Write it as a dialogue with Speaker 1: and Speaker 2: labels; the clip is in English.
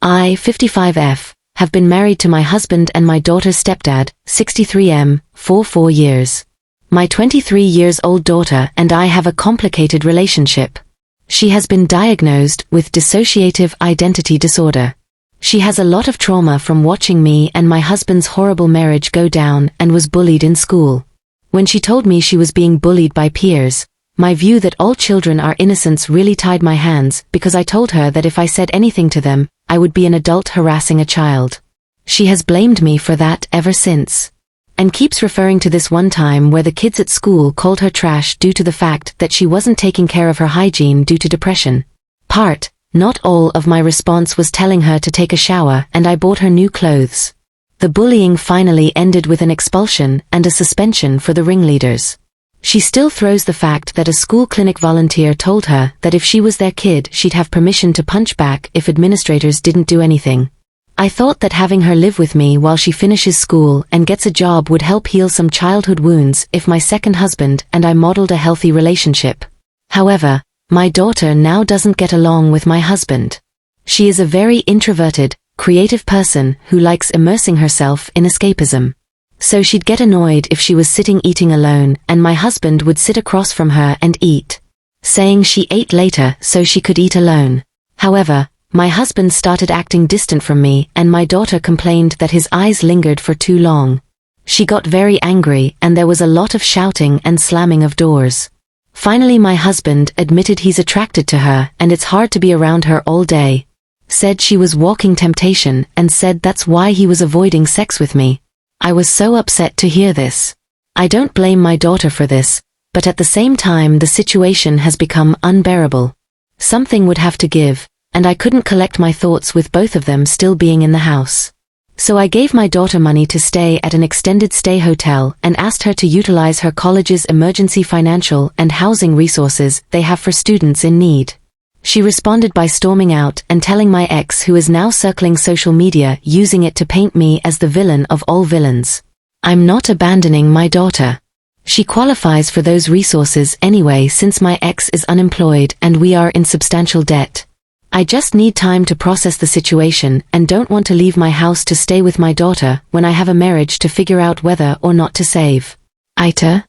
Speaker 1: I, 55F, have been married to my husband and my daughter's stepdad, 63M, for 4 years. My 23-years-old daughter and I have a complicated relationship. She has been diagnosed with dissociative identity disorder. She has a lot of trauma from watching me and my husband's horrible marriage go down and was bullied in school. When she told me she was being bullied by peers, my view that all children are innocents really tied my hands because I told her that if I said anything to them, I would be an adult harassing a child. She has blamed me for that ever since. And keeps referring to this one time where the kids at school called her trash due to the fact that she wasn't taking care of her hygiene due to depression. Not all of my response was telling her to take a shower and I bought her new clothes. The bullying finally ended with an expulsion and a suspension for the ringleaders. She still throws the fact that a school clinic volunteer told her that if she was their kid she'd have permission to punch back if administrators didn't do anything. I thought that having her live with me while she finishes school and gets a job would help heal some childhood wounds if my second husband and I modeled a healthy relationship. However, my daughter now doesn't get along with my husband. She is a very introverted, creative person who likes immersing herself in escapism. So she'd get annoyed if she was sitting eating alone and my husband would sit across from her and eat, saying she ate later so she could eat alone. However, my husband started acting distant from me and my daughter complained that his eyes lingered for too long. She got very angry and there was a lot of shouting and slamming of doors. Finally my husband admitted he's attracted to her and it's hard to be around her all day. Said she was walking temptation and said that's why he was avoiding sex with me. I was so upset to hear this. I don't blame my daughter for this, but at the same time the situation has become unbearable. Something would have to give, and I couldn't collect my thoughts with both of them still being in the house. So I gave my daughter money to stay at an extended stay hotel and asked her to utilize her college's emergency financial and housing resources they have for students in need. She responded by storming out and telling my ex, who is now circling social media using it to paint me as the villain of all villains. I'm not abandoning my daughter. She qualifies for those resources anyway since my ex is unemployed and we are in substantial debt. I just need time to process the situation and don't want to leave my house to stay with my daughter when I have a marriage to figure out whether or not to save. AITA